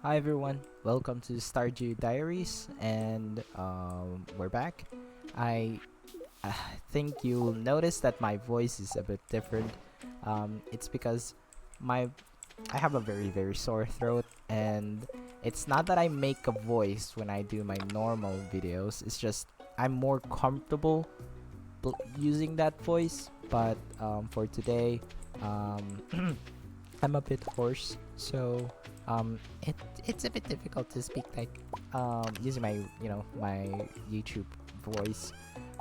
Hi everyone, welcome to Stardew Diaries, and we're back. I think you'll notice that my voice is a bit different. It's because my I have a very sore throat, and it's not that I make a voice when I do my normal videos. It's just I'm more comfortable using that voice. But for today, um, I'm a bit hoarse, so it's a bit difficult to speak like using my my YouTube voice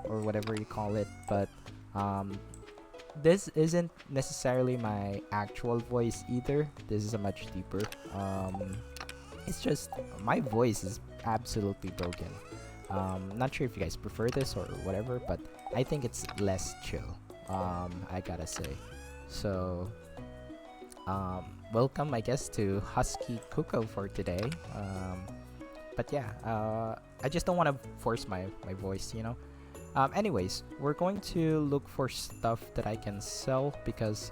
or whatever you call it. But um, this isn't necessarily my actual voice either. This is a much deeper. It's just my voice is absolutely broken. Not sure if you guys prefer this or whatever, but I think it's less chill. I gotta say. So welcome, I guess, to Husky Cocoa for today. But yeah, I just don't want to force my voice, you know. Anyways, we're going to look for stuff that I can sell because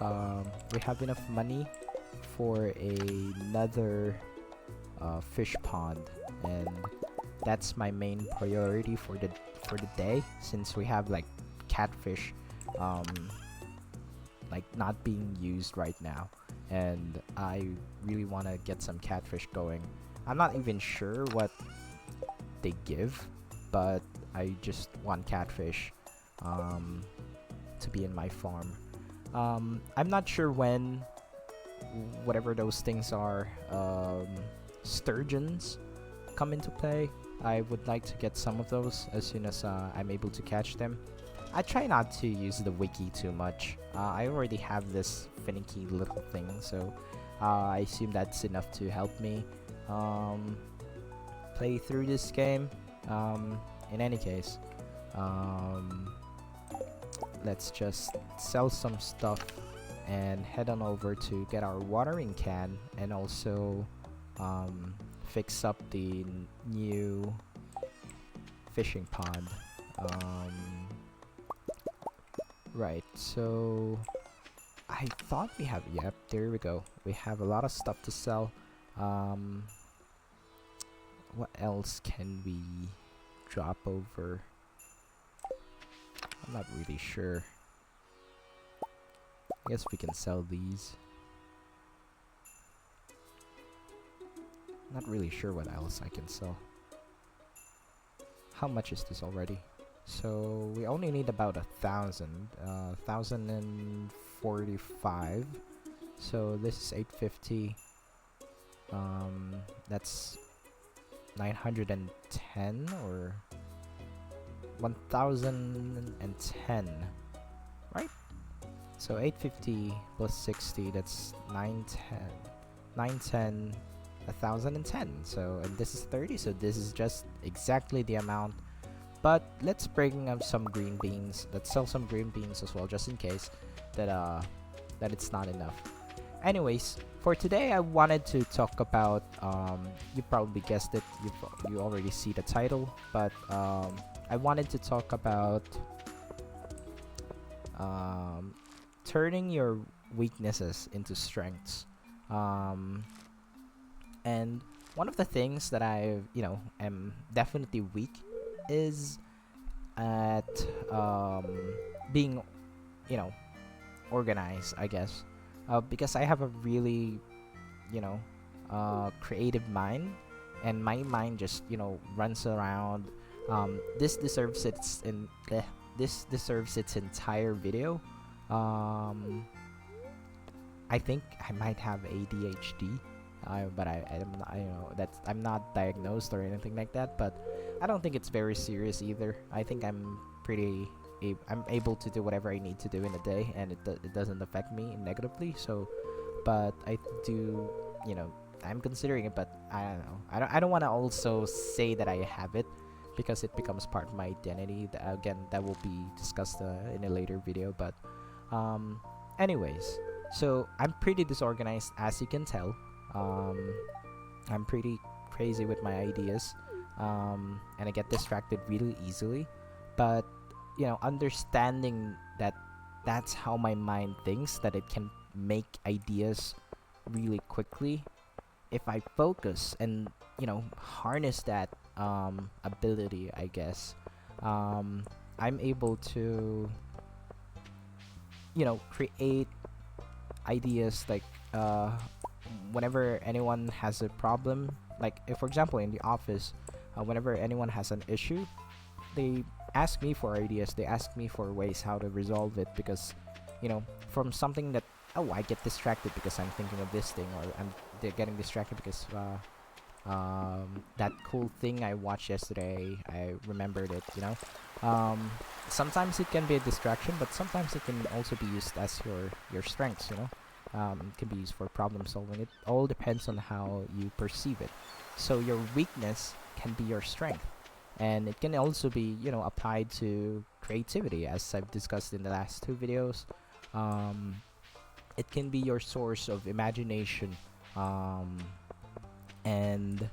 we have enough money for another fish pond, and that's my main priority for the day since we have like catfish um, like not being used right now, and I really want to get some catfish going. I'm not even sure what they give, but I just want catfish um, to be in my farm. I'm not sure when whatever those things are, sturgeons come into play. I would like to get some of those as soon as I'm able to catch them. I try not to use the wiki too much. I already have this finicky little thing, so I assume that's enough to help me um, play through this game. In any case, um, let's just sell some stuff and head on over to get our watering can and also fix up the new fishing pond. Um, right, so I thought we have, yep, there we go. We have a lot of stuff to sell. Um, what else can we drop over? I'm not really sure. I guess we can sell these. Not really sure what else I can sell. How much is this already? So we only need about 1,045. So this is 850. That's 910 or 1,010, right? So 850 plus 60, that's 910. 910, 1,010. So, and this is 30, so this is just exactly the amount. But let's bring up some green beans. Let's sell some green beans as well, just in case that that it's not enough. Anyways, for today, I wanted to talk about. You probably guessed it. You already see the title, but I wanted to talk about um, turning your weaknesses into strengths. Um, and one of the things that I, am definitely weak is at being, you know, organized, I guess. Because I have a really, creative mind, and my mind just, runs around. This deserves this deserves its entire video. Um, I think I might have ADHD, but I'm not, that's I'm not diagnosed or anything like that. But I don't think it's very serious either. I think I'm pretty. I'm able to do whatever I need to do in a day, and it doesn't affect me negatively. So, but I do, I'm considering it, but I don't know. I don't want to also say that I have it because it becomes part of my identity. Again, that will be discussed in a later video. But, um, anyways, so I'm pretty disorganized, as you can tell. Um, I'm pretty crazy with my ideas, and I get distracted really easily. But understanding that that's how my mind thinks, that it can make ideas really quickly, if I focus and harness that ability, I guess, um, I'm able to create ideas like whenever anyone has a problem, like if for example in the office, whenever anyone has an issue, they ask me for ideas, they ask me for ways how to resolve it, because from something that, oh, I get distracted because I'm thinking of this thing, or they're getting distracted because that cool thing I watched yesterday, I remembered it. Sometimes it can be a distraction, but sometimes it can also be used as your strengths. It can be used for problem solving. It all depends on how you perceive it. So your weakness can be your strength, and it can also be applied to creativity, as I've discussed in the last two videos. It can be your source of imagination, and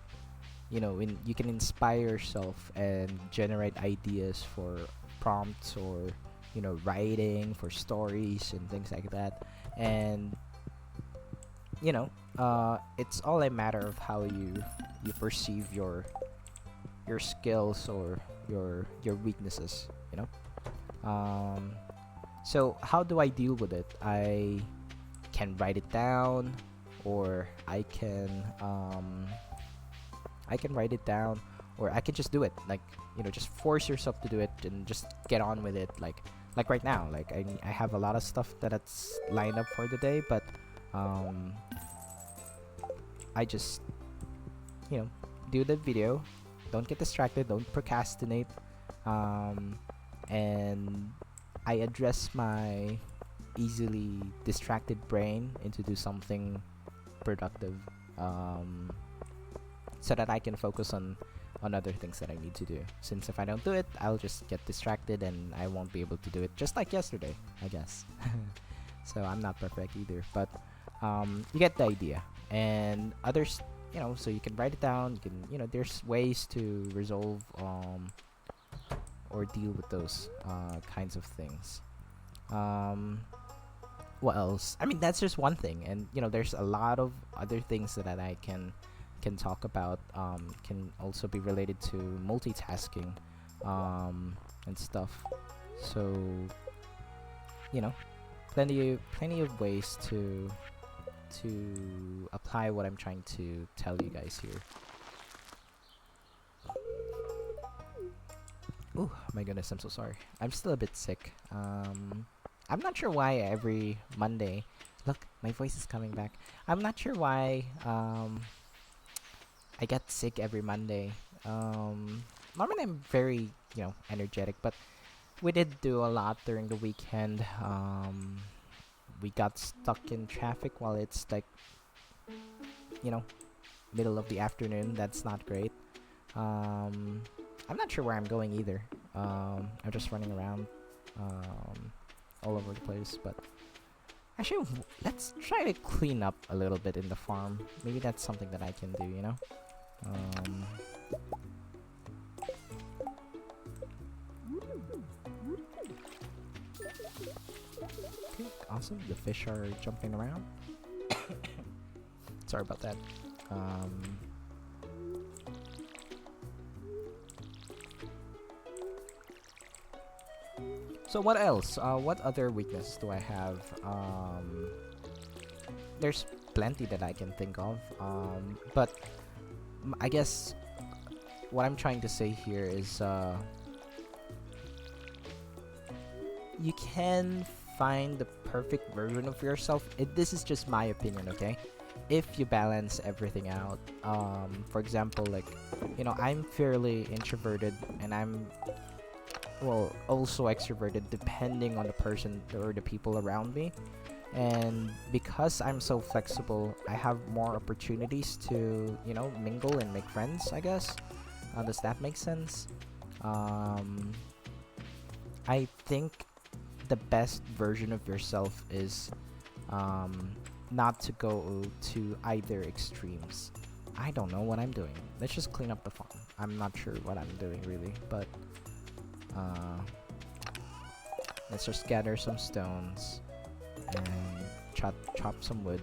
you can inspire yourself and generate ideas for prompts, or writing for stories and things like that. And it's all a matter of how you perceive your skills or your weaknesses. So how do I deal with it? I can write it down, or I can write it down, or I can just do it. Like just force yourself to do it and just get on with it. Like right now, like I have a lot of stuff that's lined up for the day, but I just do the video, don't get distracted, don't procrastinate, and I address my easily distracted brain into do something productive, so that I can focus on other things that I need to do. Since if I don't do it, I'll just get distracted and I won't be able to do it, just like yesterday, I guess. So I'm not perfect either, but you get the idea. And others, so you can write it down, you can there's ways to resolve or deal with those kinds of things. What else? I mean, that's just one thing, and there's a lot of other things that I can talk about. Can also be related to multitasking, and stuff. So plenty of ways to apply what I'm trying to tell you guys here. Oh my goodness, I'm so sorry. I'm still a bit sick. I'm not sure why every Monday. Look, my voice is coming back. I'm not sure why I get sick every Monday. Normally I'm very energetic, but we did do a lot during the weekend. We got stuck in traffic while it's like middle of the afternoon. That's not great. I'm not sure where I'm going either. I'm just running around all over the place. But actually, let's try to clean up a little bit in the farm. Maybe that's something that I can do, Okay, awesome. The fish are jumping around. Sorry about that. So what else? What other weakness do I have? There's plenty that I can think of. But I guess what I'm trying to say here is you can find the perfect version of yourself. This is just my opinion, okay? If you balance everything out. For example, like, I'm fairly introverted, and I'm also extroverted depending on the person or the people around me. And because I'm so flexible, I have more opportunities to mingle and make friends, I guess. Does that make sense? I think the best version of yourself is not to go to either extremes. I don't know what I'm doing. Let's just clean up the farm. I'm not sure what I'm doing really, but let's just gather some stones and chop some wood.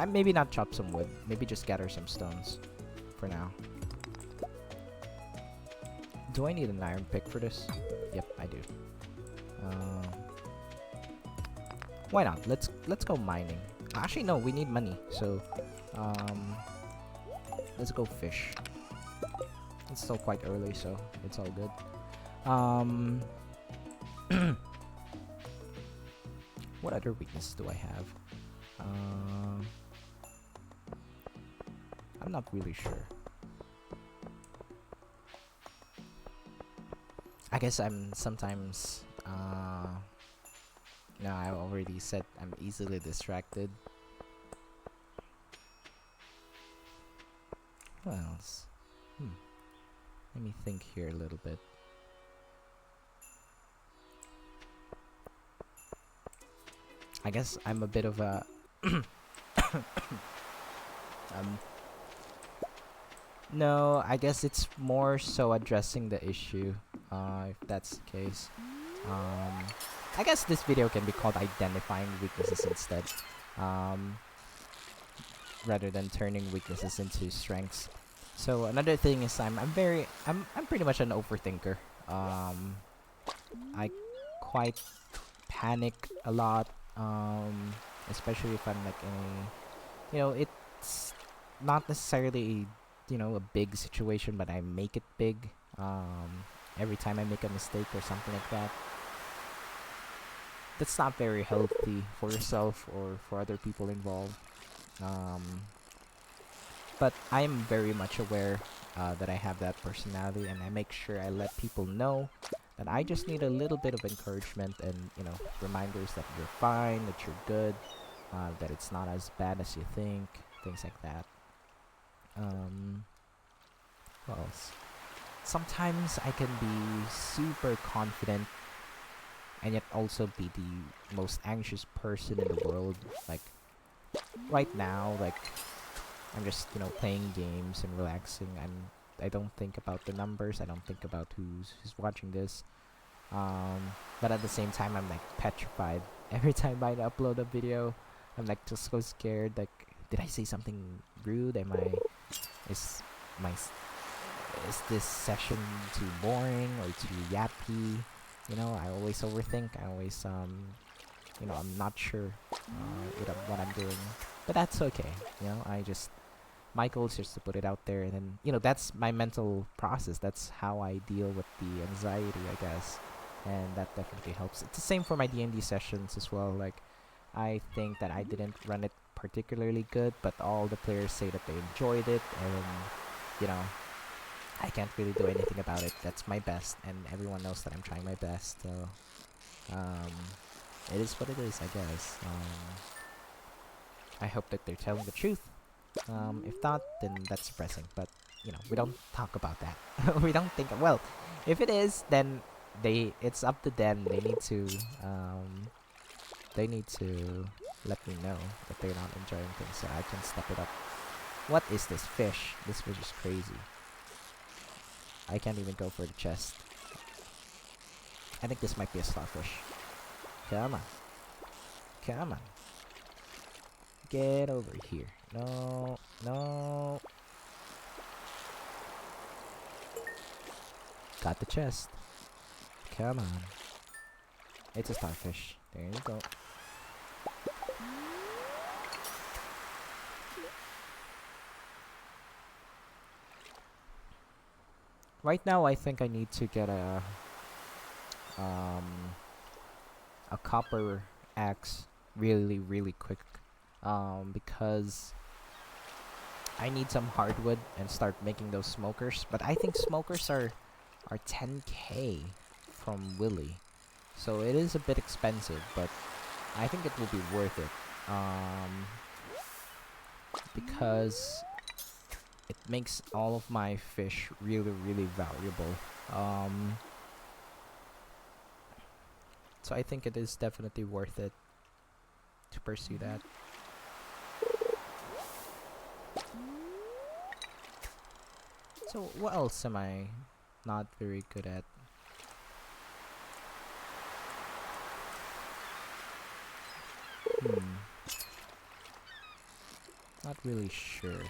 Maybe not chop some wood. Maybe just gather some stones for now. Do I need an iron pick for this? Yep, I do. Why not? Let's go mining. Actually, no, we need money. So, let's go fish. It's still quite early, so it's all good. What other weaknesses do I have? I'm not really sure. I guess I'm sometimes, no, I already said I'm easily distracted. What else? Let me think here a little bit. I guess I'm a bit of a no, I guess it's more so addressing the issue, if that's the case. I guess this video can be called identifying weaknesses instead, rather than turning weaknesses into strengths. So another thing is I'm pretty much an overthinker. I quite panic a lot, especially if I'm like in a, it's not necessarily a big situation, but I make it big. Every time I make a mistake or something like that, that's not very healthy for yourself or for other people involved. But I'm very much aware that I have that personality, and I make sure I let people know that I just need a little bit of encouragement and reminders that you're fine, that you're good, that it's not as bad as you think, things like that. What else? Sometimes I can be super confident and yet also be the most anxious person in the world. Like right now, like I'm just playing games and relaxing. I don't think about the numbers. I don't think about who's watching this. But at the same time, I'm like petrified. Every time I upload a video, I'm like just so scared. Like, did I say something rude? Is my is this session too boring or too yappy? I always overthink. I always I'm not sure what I'm doing, but that's okay. My goal is just to put it out there, and then that's my mental process. That's how I deal with the anxiety, I guess, and that definitely helps. It's the same for my D&D sessions as well. Like, I think that I didn't run it particularly good, but all the players say that they enjoyed it, and I can't really do anything about it. That's my best, and everyone knows that I'm trying my best. So, it is what it is, I guess. I hope that they're telling the truth. If not, then that's depressing. But we don't talk about that. We don't think. Well, if it is, then it's up to them. They need to let me know that they're not enjoying things, so I can step it up. What is this fish? This fish is crazy. I can't even go for the chest. I think this might be a starfish. Come on. Come on. Get over here. No. No. Got the chest. Come on. It's a starfish. There you go. Right now, I think I need to get a copper axe really quick, because I need some hardwood and start making those smokers. But I think smokers are 10k from Willy, so it is a bit expensive, but I think it will be worth it, because it makes all of my fish really valuable. So I think it is definitely worth it to pursue that. So what else am I not very good at? really sure.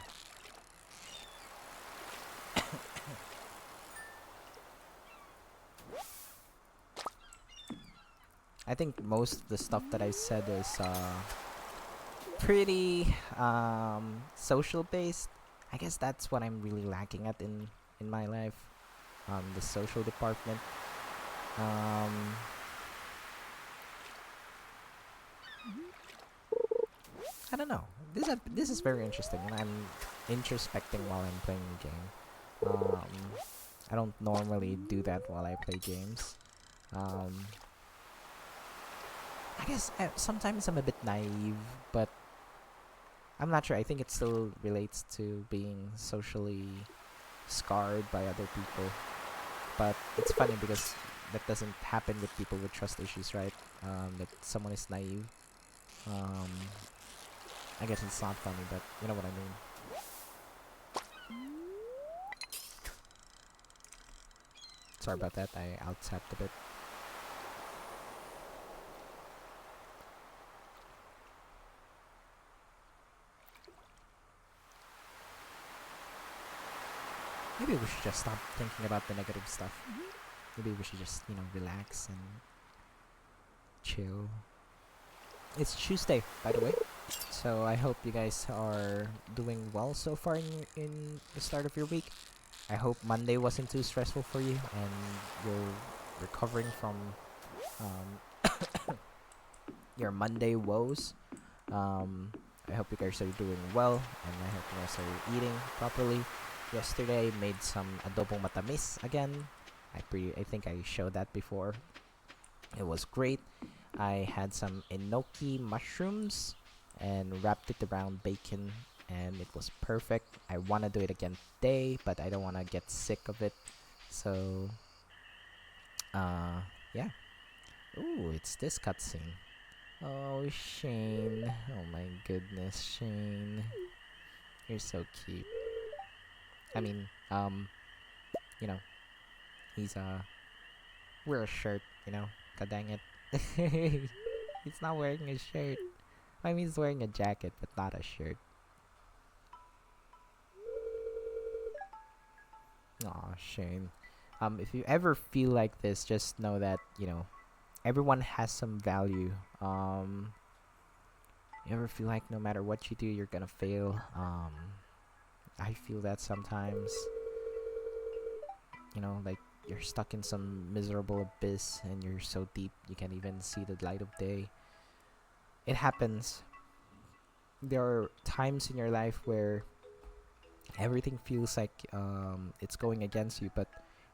I think most of the stuff that I said is pretty social based. I guess that's what I'm really lacking at in my life. The social department. Um, I don't know. This is very interesting, and I'm introspecting while I'm playing the game. I don't normally do that while I play games. Um, I guess sometimes I'm a bit naive, but I'm not sure. I think it still relates to being socially scarred by other people. But it's funny because that doesn't happen with people with trust issues, right? That someone is naive. Um, I guess it's not funny, but you know what I mean. Sorry about that. I out-tapped a bit. Maybe we should just stop thinking about the negative stuff. Maybe we should just, relax and chill. It's Tuesday, by the way. So I hope you guys are doing well so far in the start of your week. I hope Monday wasn't too stressful for you and you're recovering from your Monday woes. I hope you guys are doing well, and I hope you guys are eating properly. Yesterday made some adobong matamis again. I think I showed that before. It was great. I had some enoki mushrooms and wrapped it around bacon, and it was perfect. I want to do it again today, but I don't want to get sick of it. So, yeah. Ooh, it's this cutscene. Oh, Shane. Oh my goodness, Shane. You're so cute. I mean, you know, he's wear a shirt, God dang it. He's not wearing a shirt. I mean, he's wearing a jacket, but not a shirt. Aw, Shane. If you ever feel like this, just know that, everyone has some value. You ever feel like no matter what you do, you're gonna fail? I feel that sometimes. Like you're stuck in some miserable abyss and you're so deep you can't even see the light of day. It happens. There are times in your life where everything feels like it's going against you, but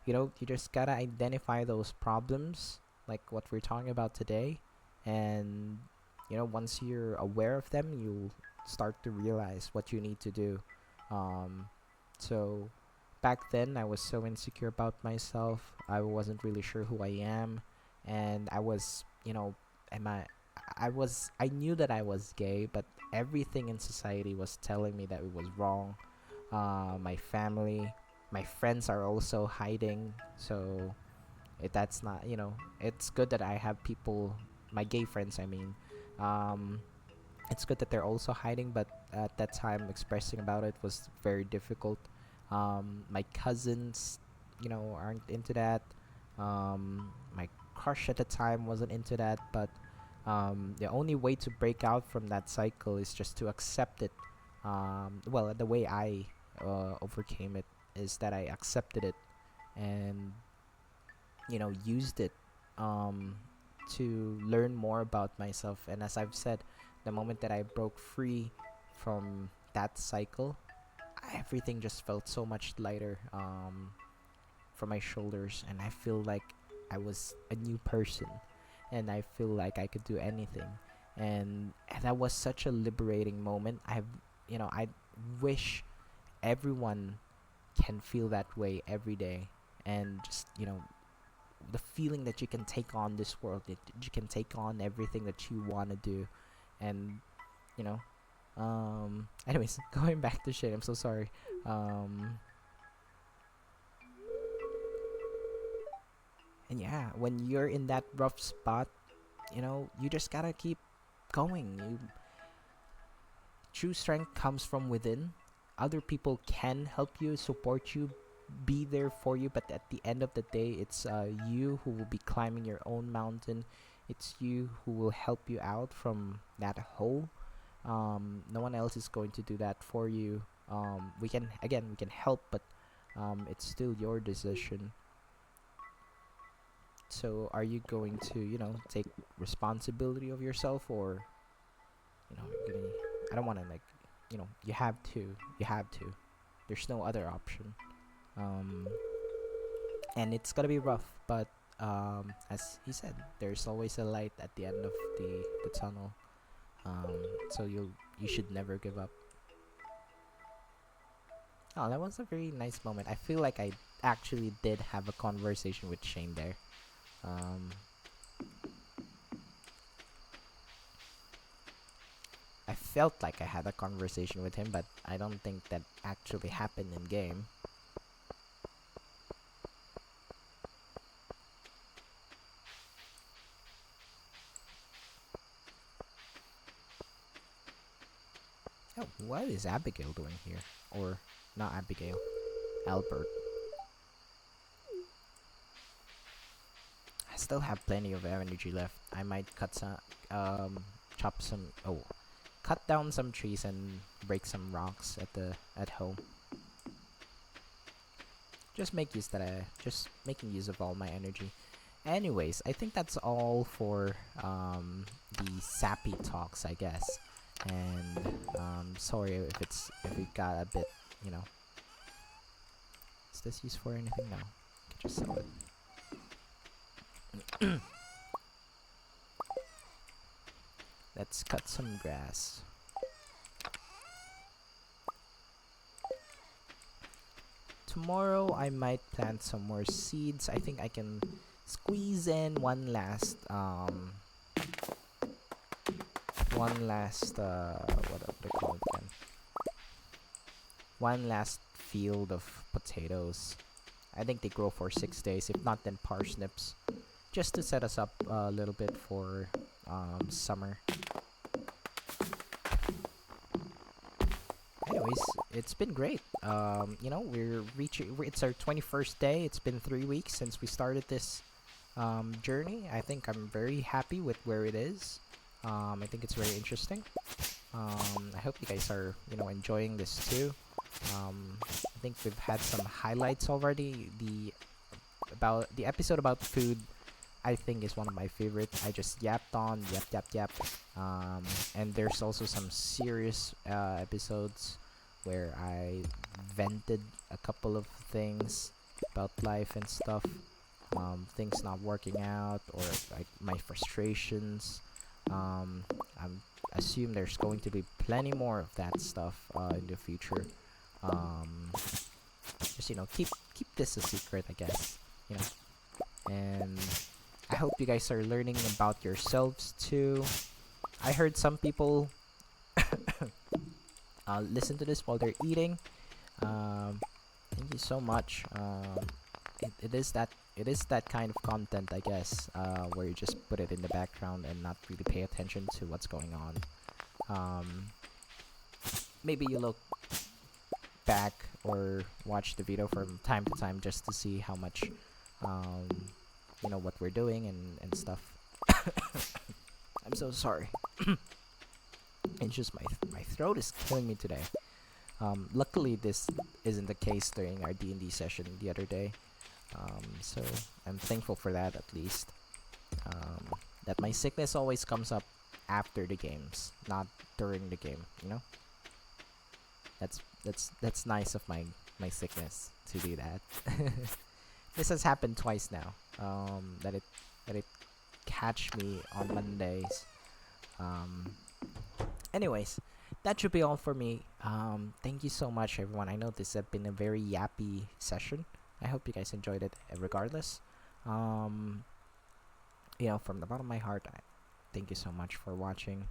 you just gotta identify those problems, like what we're talking about today, and once you're aware of them, you'll start to realize what you need to do. So back then I was so insecure about myself. I wasn't really sure who I am, and I was, am I knew that I was gay, but everything in society was telling me that it was wrong. My family, my friends are also hiding, so that's not, it's good that I have people, my gay friends, I mean. It's good that they're also hiding, but at that time expressing about it was very difficult. My cousins, aren't into that. My crush at the time wasn't into that, but the only way to break out from that cycle is just to accept it. Well, the way I overcame it is that I accepted it and used it to learn more about myself. And as I've said, the moment that I broke free from that cycle, everything just felt so much lighter from my shoulders, and I feel like I was a new person, and I feel like I could do anything. And that was such a liberating moment. I wish everyone can feel that way every day, and just the feeling that you can take on this world, that you can take on everything that you want to do. And you know anyways, going back to shit, I'm so sorry. And yeah, when you're in that rough spot, you just gotta keep going. You true strength comes from within. Other people can help you, support you, be there for you, but at the end of the day, it's you who will be climbing your own mountain. It's you who will help you out from that hole. No one else is going to do that for you. We can help, but it's still your decision. So, are you going to, take responsibility of yourself, or you're gonna? I don't want to like, you have to. You have to. There's no other option. Um, and it's gonna be rough, but as he said, there's always a light at the end of the tunnel. So you should never give up. Oh, that was a very nice moment. I feel like I actually did have a conversation with Shane there. Um, I felt like I had a conversation with him, but I don't think that actually happened in game. Oh, what is Abigail doing here? Or not Abigail, Albert. I still have plenty of energy left. I might chop some. Oh, cut down some trees and break some rocks at home. Just making use of all my energy. Anyways, I think that's all for the sappy talks, I guess. And sorry if it got a bit, you know. Is this used for anything? No. I can just sell it. Let's cut some grass. Tomorrow I might plant some more seeds. I think I can squeeze in what do they call it again? One last field of potatoes. I think they grow for 6 days. If not, then parsnips, just to set us up a little bit for summer. Anyways, it's been great. It's our 21st day. It's been 3 weeks since we started this journey. I think I'm very happy with where it is. I think it's very interesting. I hope you guys are, enjoying this too. I think we've had some highlights already. The episode about food, I think, is one of my favorites. I just yapped on, yap. And there's also some serious episodes where I vented a couple of things about life and stuff. Things not working out, or like my frustrations. I assume there's going to be plenty more of that stuff in the future. Just keep this a secret, I guess. And I hope you guys are learning about yourselves too. I heard some people listen to this while they're eating. Thank you so much. It is that kind of content, I guess, where you just put it in the background and not really pay attention to what's going on. Maybe you look back or watch the video from time to time just to see how much, what we're doing and stuff. I'm so sorry. It's just my throat is killing me today. Luckily, this isn't the case during our D&D session the other day. So I'm thankful for that, at least. That my sickness always comes up after the games, not during the game. That's nice of my sickness to do that. This has happened twice now. That it catch me on Mondays. Anyways, that should be all for me. Thank you so much, everyone. I know this has been a very yappy session. I hope you guys enjoyed it, regardless. From the bottom of my heart, thank you so much for watching.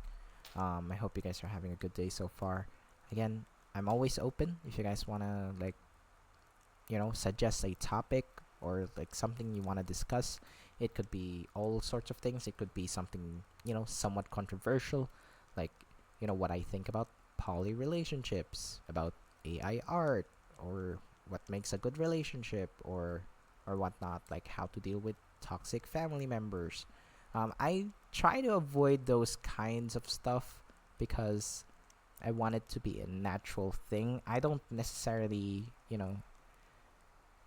I hope you guys are having a good day so far. Again, I'm always open if you guys wanna suggest a topic or something you wanna discuss. It could be all sorts of things. It could be something somewhat controversial, what I think about poly relationships, about AI art, or what makes a good relationship, or whatnot, like how to deal with toxic family members. I try to avoid those kinds of stuff because I want it to be a natural thing. I don't necessarily,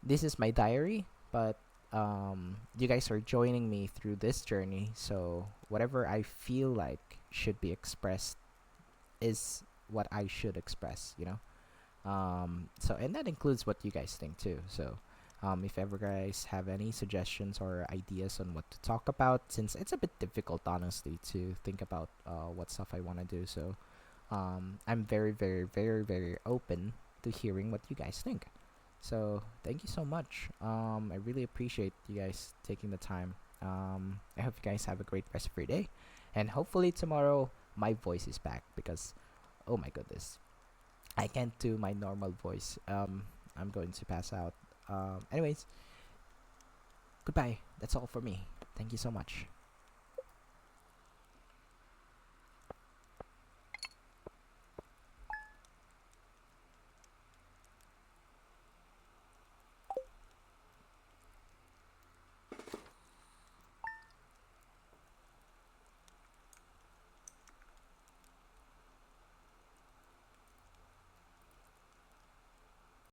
this is my diary, but you guys are joining me through this journey, so whatever I feel like should be expressed is what I should express. So and that includes what you guys think too. So if ever guys have any suggestions or ideas on what to talk about, since it's a bit difficult honestly to think about what stuff I want to do, so I'm very, very, very, very open to hearing what you guys think. So thank you so much. I really appreciate you guys taking the time. I hope you guys have a great rest of your day, and hopefully tomorrow my voice is back because, oh my goodness, I can't do my normal voice. I'm going to pass out. Anyways, goodbye. That's all for me. Thank you so much.